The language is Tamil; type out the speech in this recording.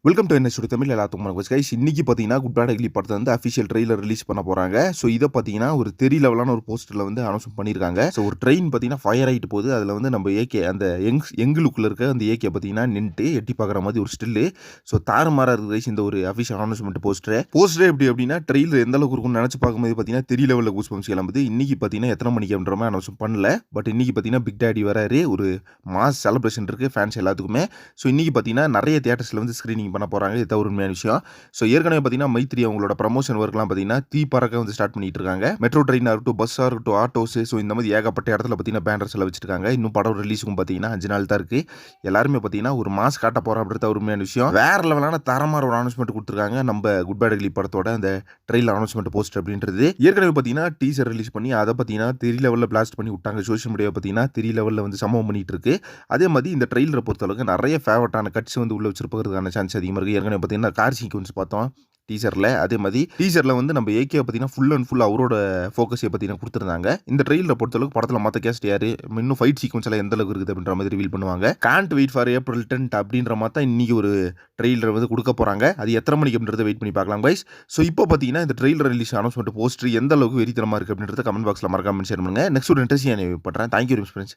வெல்கம் டு என்ன தமிழ் எல்லாத்துக்கும் வணக்கம் கைஸ். இன்னைக்கு பார்த்தீங்கன்னா குட் பேட் அக்லி படத்தை வந்து அஃபிஷியல் ட்ரெய்லர் ரிலீஸ் பண்ண போகிறாங்க. ஸோ இதை பார்த்தீங்கன்னா ஒரு தெரி லெவலான ஒரு போஸ்டரில் வந்து அனௌன்ஸ் பண்ணியிருக்காங்க. ஸோ ஒரு ட்ரெயின் பார்த்தீங்கன்னா ஃபயர் ஆகிட்டு போகுது. அதில் வந்து நம்ம ஏகே அந்த யங் லுக்கில் இருக்க அந்த ஏகே பார்த்தீங்கன்னா நின்றுட்டு எட்டி பார்க்குற மாதிரி ஒரு ஸ்டில்லு. ஸோ தாறுமாறாக இருக்குது கைஸ் இந்த ஒரு அஃபிஷியல் அனௌன்ஸ்மெண்ட் போஸ்டரே எப்படி அப்படின்னா ட்ரெயிலர் எந்த அளவுக்கு இருக்கும்னு நினச்சி பார்க்கும்போது பார்த்தீங்கன்னா தெரி லெவலில் கூஸ் பம்ப்ஸ் கிளம்புது. இன்னைக்கு பார்த்தீங்கன்னா எத்தனை மணிக்கு அப்படின்ற மாதிரி அனௌன்ஸ் பண்ணல. பட் இன்னைக்கு பார்த்தீங்கன்னா பிக் டேடி வராரு. ஒரு மாஸ் செலிப்ரேஷன் இருக்குது ஃபேன்ஸ் எல்லாத்துக்குமே. ஸோ இன்னைக்கு பார்த்தீங்கன்னா நிறைய தியேட்டர்ஸில் வந்து ஸ்க்ரீனிங் பண்ண போகிறாங்க. இது உண்மையான விஷயம். ஸோ ஏற்கனவே பார்த்தீங்கன்னா மைத்ரி அவங்களோட ப்ரமோஷன் ஒர்க்லாம் பார்த்தீங்கன்னா தீ பறக்க வந்து ஸ்டார்ட் பண்ணிட்டு இருக்காங்க. மெட்ரோ ட்ரெயினாக இருக்கட்டும், பஸ்ஸாக இருக்கட்டும், ஆட்டோஸ், ஸோ இந்த மாதிரி ஏகப்பட்ட இடத்துல பார்த்தீங்கன்னா பேனர்ஸ் எல்லாம் வச்சிருக்காங்க. இன்னும் படம் ரிலீஸுக்கும் பார்த்தீங்கன்னா 5 நாள் தான் இருக்கு. எல்லாருமே பார்த்தீங்கன்னா ஒரு மாஸ் காட்ட போகிறோம் அப்படின்ற உண்மையான விஷயம். வேற லெவலான தரமான ஒரு அனௌன்ஸ்மெண்ட் கொடுத்துருக்காங்க நம்ம குட் பேட் அக்லி படத்தோட அந்த ட்ரெயிலர் அனௌன்ஸ்மெண்ட் போஸ்ட் அப்படின்றது. ஏற்கனவே பார்த்தீங்கன்னா டீசர் ரிலீஸ் பண்ணி அதை பார்த்தீங்கன்னா தெரி லெவலில் பிளாஸ்ட் பண்ணி விட்டாங்க. சோஷியல் மீடியா பார்த்தீங்கன்னா தெரி லெவலில் வந்து சம்பவம் பண்ணிட்டு இருக்கு. அதே மாதிரி இந்த ட்ரெயிலரை பொறுத்தளவுக்கு நிறைய ஃபேவரட்டான கட்ஸ் வந்து உள்ள வச்சிருப்பதற்கான சான்ஸ் அதிகமாக இருக்குது. ஏற்கனவே பார்த்தீங்கன்னா கார் சீக்வன்ஸ் பார்த்தோம் டீசரில். அதே மாதிரி டீசரில் வந்து நம்ம ஏகே பார்த்தீங்கன்னா ஃபுல் அண்ட் ஃபுல் அவரோட ஃபோக்கஸை பார்த்தீங்கன்னா கொடுத்துருந்தாங்க. இந்த ட்ரெயிலரை பொறுத்தளவுக்கு படத்தில் மற்ற கேஸ்ட் யார், இன்னும் ஃபைட் சீக்வன்ஸ் எல்லாம் எந்த அளவுக்கு இருக்குது அப்படின்ற மாதிரி ரிவீல் பண்ணுவாங்க. கான்ட் வெயிட் ஃபார் ஏப்ரல் 10 அப்படின்ற மாதிரி தான் இன்னைக்கு ஒரு ட்ரெயிலர் வந்து கொடுக்க போகிறாங்க. அது எத்தனை மணிக்கு அப்படின்றத வெயிட் பண்ணி பார்க்கலாம் கைஸ். ஸோ இப்போ பார்த்தீங்கன்னா இந்த ட்ரெயிலர் ரிலீஸ் அனௌன்ஸ்மெண்ட் போஸ்டர் எந்த அளவுக்கு வெறித்தனமாக இருக்குது அப்படின்றத கமெண்ட் பாக்ஸில் மறக்காம ஷேர் பண்ணுங்கள். நெக்ஸ்ட் ஒரு இன்ட்ரெஸ்டிங் பண்ணுறேன். Thank you very much friends.